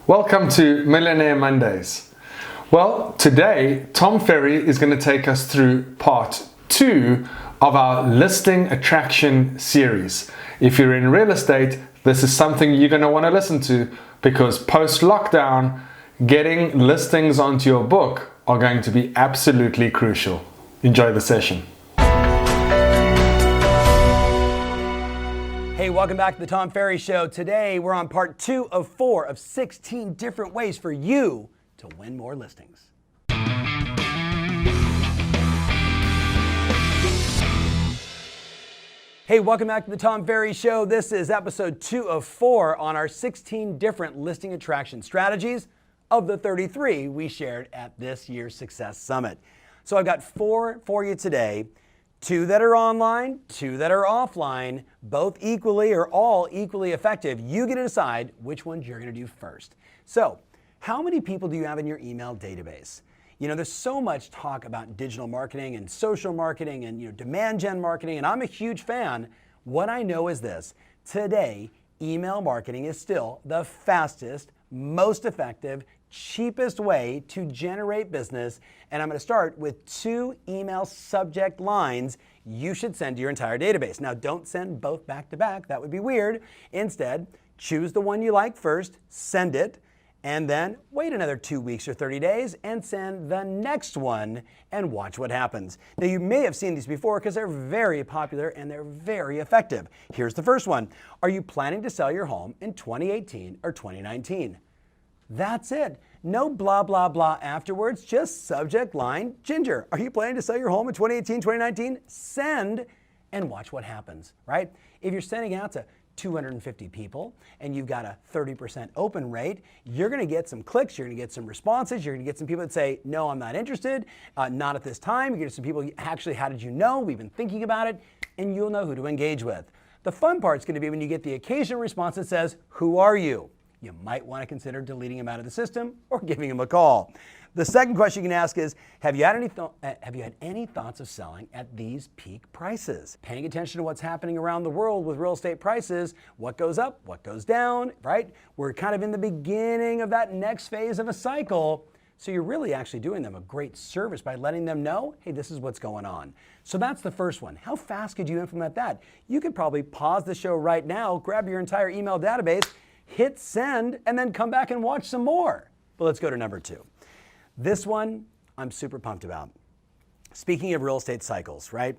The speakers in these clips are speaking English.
Welcome to Millionaire Mondays. Well, today Tom Ferry is going to take us through part 2 of our listing attraction series. If you're in real estate, this is something you're going to want to listen to because post-lockdown, getting listings onto your book are going to be absolutely crucial. Enjoy the session. Hey, welcome back to the Tom Ferry Show. Today, we're on part 2 of 4 of 16 different ways for you to win more listings. Hey, welcome back to the Tom Ferry Show. This is episode 2 of 4 on our 16 different listing attraction strategies of the 33 we shared at this year's Success Summit. So I've got 4 for you today. 2 that are online, 2 that are offline, both equally or all equally effective. You get to decide which ones you're going to do first. So, how many people do you have in your email database? You know, there's so much talk about digital marketing and social marketing and demand gen marketing, and I'm a huge fan. What I know is this: today, email marketing is still the fastest, most effective, cheapest way to generate business, and I'm going to start with 2 email subject lines you should send to your entire database. Now, don't send both back to back. That would be weird. Instead, choose the one you like first, send it, and then wait another 2 weeks or 30 days and send the next one and watch what happens. Now, you may have seen these before because they're very popular and they're very effective. Here's the first one. Are you planning to sell your home in 2018 or 2019? That's it. No blah, blah, blah afterwards, just subject line, Ginger. Are you planning to sell your home in 2018, 2019? Send and watch what happens, right? If you're sending out to 250 people and you've got a 30% open rate, you're going to get some clicks, you're going to get some responses, you're going to get some people that say, no, I'm not interested, not at this time. You're going to get some people, actually, how did you know? We've been thinking about it, and you'll know who to engage with. The fun part's going to be when you get the occasional response that says, who are you? You might want to consider deleting them out of the system or giving them a call. The second question you can ask is, have you had any thoughts of selling at these peak prices? Paying attention to what's happening around the world with real estate prices, what goes up, what goes down, right? We're kind of in the beginning of that next phase of a cycle. So you're really actually doing them a great service by letting them know, hey, this is what's going on. So that's the first one. How fast could you implement that? You could probably pause the show right now, grab your entire email database, hit send, and then come back and watch some more. But let's go to number 2. This one I'm super pumped about. Speaking of real estate cycles, right?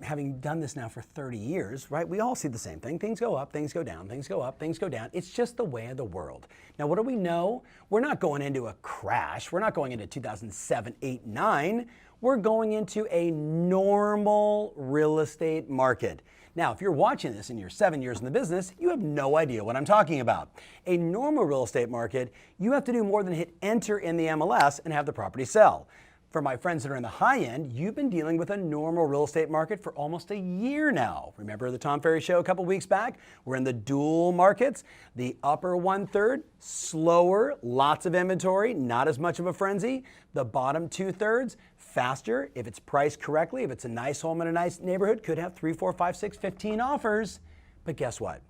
Having done this now for 30 years, right? We all see the same thing. Things go up, things go down, things go up, things go down. It's just the way of the world. Now, what do we know? We're not going into a crash. We're not going into 2007, 8, 9. We're going into a normal real estate market. Now, if you're watching this and you're 7 years in the business, you have no idea what I'm talking about. A normal real estate market, you have to do more than hit enter in the MLS and have the property sell. For my friends that are in the high end, you've been dealing with a normal real estate market for almost a year now. Remember the Tom Ferry Show a couple weeks back? We're in the dual markets. The upper 1/3, slower, lots of inventory, not as much of a frenzy. The bottom 2/3, faster, if it's priced correctly, if it's a nice home in a nice neighborhood, could have 3, 4, 5, 6, 15 offers. But guess what?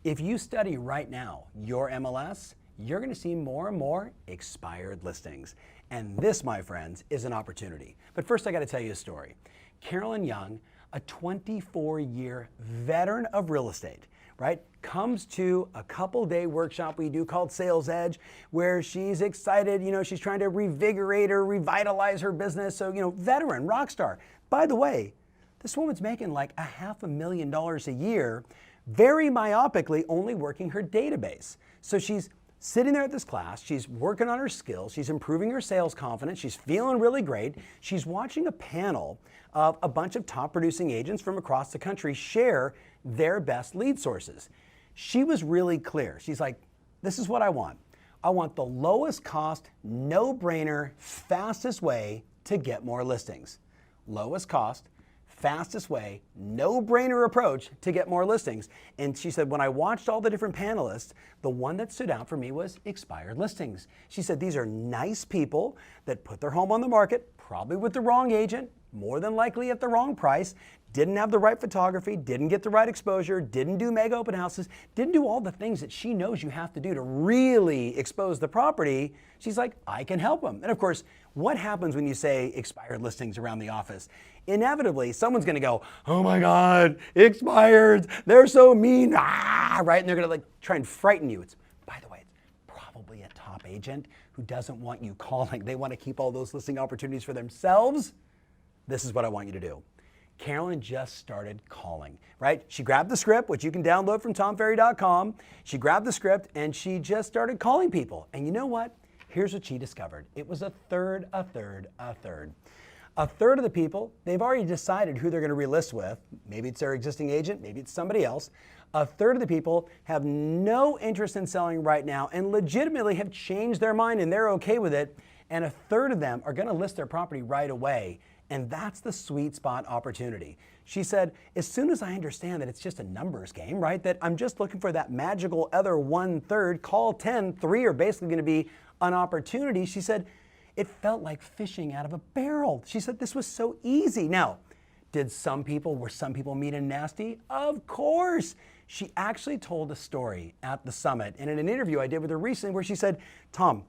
If you study right now your MLS, you're going to see more and more expired listings. And this, my friends, is an opportunity. But first, I got to tell you a story. Carolyn Young, a 24-year veteran of real estate, right, comes to a couple-day workshop we do called Sales Edge, where she's excited, she's trying to revigorate or revitalize her business. So, veteran, rock star. By the way, this woman's making like $500,000 a year, very myopically only working her database. So she's sitting there at this class, she's working on her skills, she's improving her sales confidence, she's feeling really great. She's watching a panel of a bunch of top producing agents from across the country share their best lead sources. She was really clear. She's like, this is what I want. I want the lowest cost, no-brainer, fastest way to get more listings. Lowest cost, fastest way, no-brainer approach to get more listings. And she said, when I watched all the different panelists, the one that stood out for me was expired listings. She said, these are nice people that put their home on the market, probably with the wrong agent, more than likely at the wrong price, didn't have the right photography, didn't get the right exposure, didn't do mega open houses, didn't do all the things that she knows you have to do to really expose the property, she's like, I can help them. And of course, what happens when you say expired listings around the office? Inevitably, someone's gonna go, oh my God, expired, they're so mean, right? And they're gonna like try and frighten you. It's, by the way, it's probably a top agent who doesn't want you calling. They wanna keep all those listing opportunities for themselves. This is what I want you to do. Carolyn just started calling, right? She grabbed the script, which you can download from tomferry.com. She grabbed the script and she just started calling people. And you know what? Here's what she discovered. It was a third. A third of the people, they've already decided who they're going to relist with. Maybe it's their existing agent, maybe it's somebody else. A third of the people have no interest in selling right now and legitimately have changed their mind and they're okay with it. And a third of them are going to list their property right away. And that's the sweet spot opportunity. She said, as soon as I understand that it's just a numbers game, right? That I'm just looking for that magical other 1/3, call 10, 3 are basically going to be an opportunity. She said, it felt like fishing out of a barrel. She said, this was so easy. Now, were some people mean and nasty? Of course. She actually told a story at the summit and in an interview I did with her recently where she said, Tom,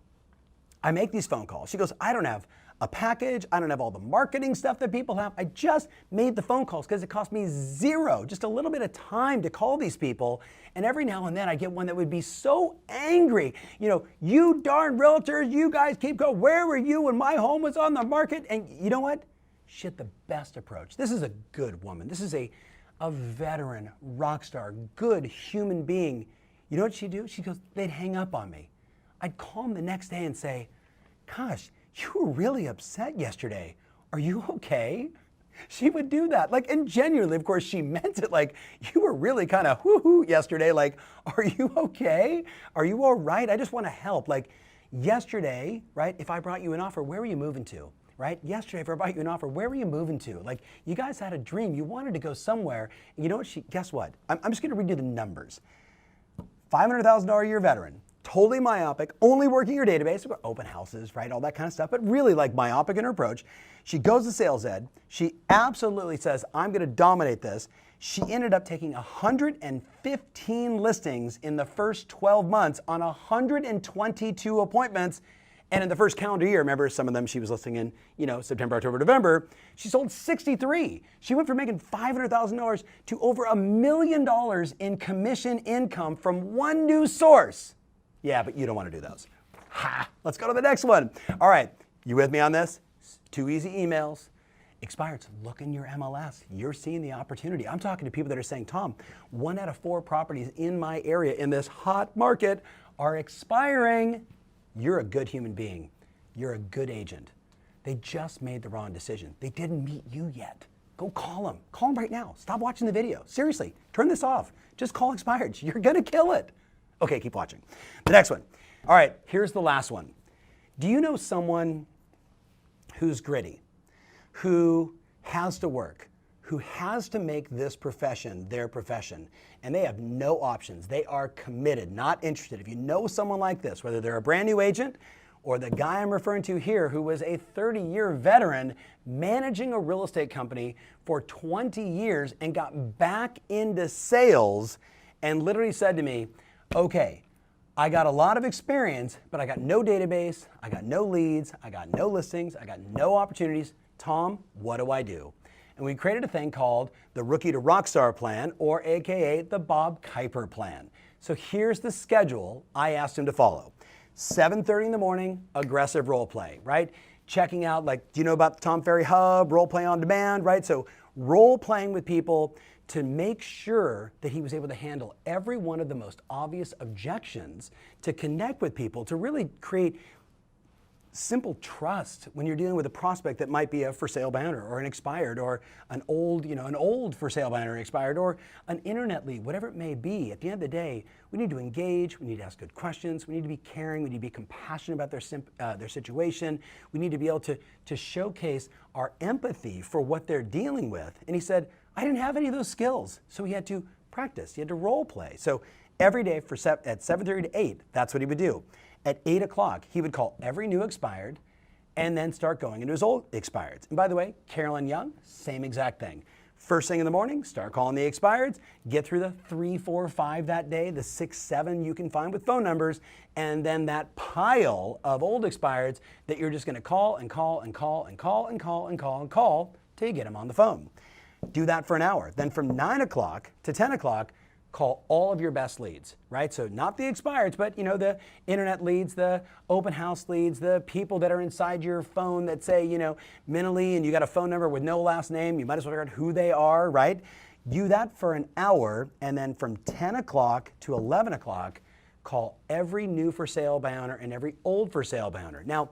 I make these phone calls. She goes, I don't have a package. I don't have all the marketing stuff that people have. I just made the phone calls because it cost me zero, just a little bit of time to call these people. And every now and then I get one that would be so angry. You know, you darn realtors, you guys keep going. Where were you when my home was on the market? And you know what? She had the best approach. This is a good woman. This is a veteran, rock star, good human being. You know what she'd do? She goes, they'd hang up on me. I'd call them the next day and say, gosh, you were really upset yesterday. Are you okay? She would do that. Like, and genuinely, of course, she meant it. Like, you were really kind of whoo-hoo yesterday. Like, are you okay? Are you all right? I just want to help. Like, yesterday, right, if I brought you an offer, where were you moving to? Right? Yesterday, if I brought you an offer, where were you moving to? Like, you guys had a dream. You wanted to go somewhere. And you know what? Guess what? I'm just going to read you the numbers. $500,000 a year veteran. Totally myopic, only working her database, open houses, right, all that kind of stuff, but really like myopic in her approach. She goes to sales ed. She absolutely says, I'm going to dominate this. She ended up taking 115 listings in the first 12 months on 122 appointments. And in the first calendar year, remember some of them she was listing in, September, October, November, she sold 63. She went from making $500,000 to over $1 million in commission income from one new source. Yeah, but you don't want to do those. Ha! Let's go to the next one. All right, you with me on this? 2 easy emails. Expireds, look in your MLS. You're seeing the opportunity. I'm talking to people that are saying, Tom, 1 out of 4 properties in my area in this hot market are expiring. You're a good human being. You're a good agent. They just made the wrong decision. They didn't meet you yet. Go call them. Call them right now. Stop watching the video. Seriously, turn this off. Just call expireds. You're going to kill it. Okay, keep watching. The next one. All right, here's the last one. Do you know someone who's gritty, who has to work, who has to make this profession their profession, and they have no options? They are committed, not interested. If you know someone like this, whether they're a brand new agent or the guy I'm referring to here who was a 30-year veteran managing a real estate company for 20 years and got back into sales and literally said to me, okay, I got a lot of experience, but I got no database, I got no leads, I got no listings, I got no opportunities. Tom, what do I do? And we created a thing called the Rookie to Rockstar Plan, or AKA the Bob Kuiper Plan. So here's the schedule I asked him to follow. 7:30 in the morning, aggressive role play, right? Checking out, like, do you know about the Tom Ferry Hub, role play on demand, right? So role playing with people to make sure that he was able to handle every one of the most obvious objections, to connect with people, to really create simple trust when you're dealing with a prospect that might be a for sale banner or an expired or an old for sale banner expired or an internet lead, whatever it may be. At the end of the day, we need to engage, we need to ask good questions, we need to be caring, we need to be compassionate about their situation, we need to be able to showcase our empathy for what they're dealing with. And he said, I didn't have any of those skills, so he had to practice, he had to role play. So every day at 7:30 to 8, that's what he would do. At 8 o'clock, he would call every new expired, and then start going into his old expireds. And by the way, Carolyn Young, same exact thing. First thing in the morning, start calling the expireds, get through the 3, 4, 5 that day, the 6, 7 you can find with phone numbers, and then that pile of old expireds that you're just gonna call and call and call and call and call and call and call till you get them on the phone. Do that for an hour. Then from 9 o'clock to 10 o'clock, call all of your best leads, right? So not the expireds, but the internet leads, the open house leads, the people that are inside your phone that say, mentally, and you got a phone number with no last name, you might as well figure out who they are, right? Do that for an hour, and then from 10 o'clock to 11 o'clock, call every new for sale by owner and every old for sale by owner. Now,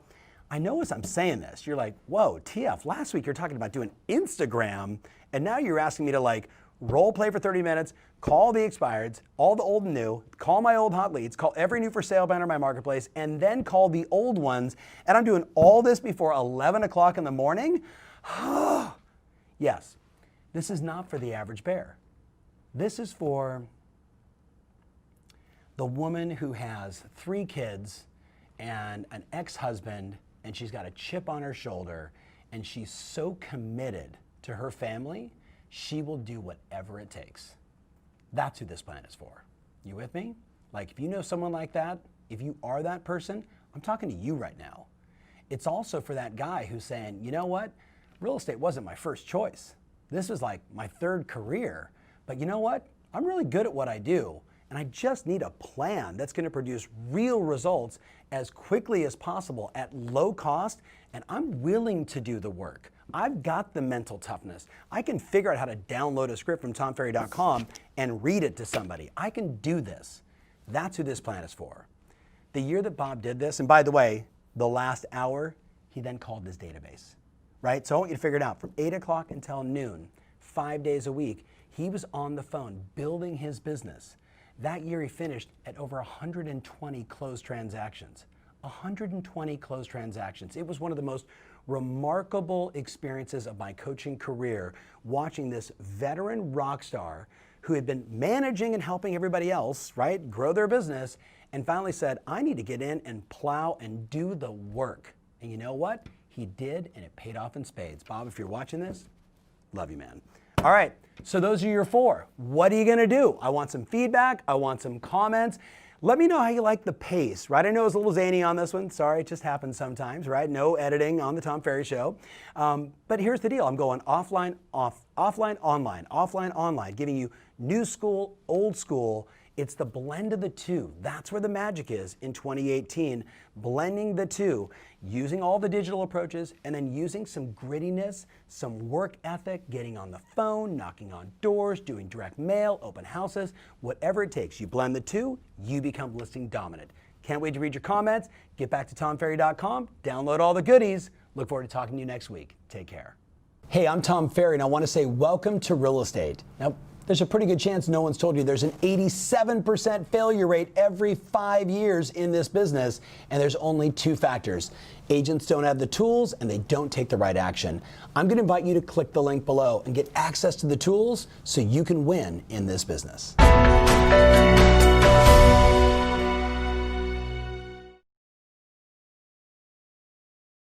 I know as I'm saying this, you're like, whoa, TF, last week you're talking about doing Instagram, and now you're asking me to role play for 30 minutes, call the expireds, all the old and new, call my old hot leads, call every new for sale banner in my marketplace, and then call the old ones. And I'm doing all this before 11 o'clock in the morning? Yes, this is not for the average bear. This is for the woman who has 3 kids and an ex-husband, and she's got a chip on her shoulder, and she's so committed to her family, she will do whatever it takes. That's who this plan is for. You with me? If you know someone like that, if you are that person, I'm talking to you right now. It's also for that guy who's saying, you know what? Real estate wasn't my first choice. This was my 3rd career. But you know what? I'm really good at what I do. And I just need a plan that's going to produce real results as quickly as possible at low cost. And I'm willing to do the work. I've got the mental toughness. I can figure out how to download a script from TomFerry.com and read it to somebody. I can do this. That's who this plan is for. The year that Bob did this, and by the way, the last hour, he then called his database, right? So I want you to figure it out. From 8 o'clock until noon, 5 days a week, he was on the phone building his business. That year he finished at over 120 closed transactions. 120 closed transactions. It was one of the most remarkable experiences of my coaching career, watching this veteran rock star who had been managing and helping everybody else, right, grow their business, and finally said, I need to get in and plow and do the work. And you know what? He did, and it paid off in spades. Bob, if you're watching this, love you, man. All right, so those are your 4. What are you gonna do? I want some feedback. I want some comments. Let me know how you like the pace, right? I know it's a little zany on this one. Sorry, it just happens sometimes, right? No editing on the Tom Ferry Show. But here's the deal. I'm going offline, offline, online, offline, online, giving you new school, old school. It's the blend of the two. That's where the magic is in 2018, blending the two, using all the digital approaches and then using some grittiness, some work ethic, getting on the phone, knocking on doors, doing direct mail, open houses, whatever it takes. You blend the two, you become listing dominant. Can't wait to read your comments. Get back to TomFerry.com, download all the goodies. Look forward to talking to you next week. Take care. Hey, I'm Tom Ferry, and I want to say welcome to real estate. Now, there's a pretty good chance no one's told you there's an 87% failure rate every 5 years in this business, and there's only 2 factors. Agents don't have the tools and they don't take the right action. I'm going to invite you to click the link below and get access to the tools so you can win in this business.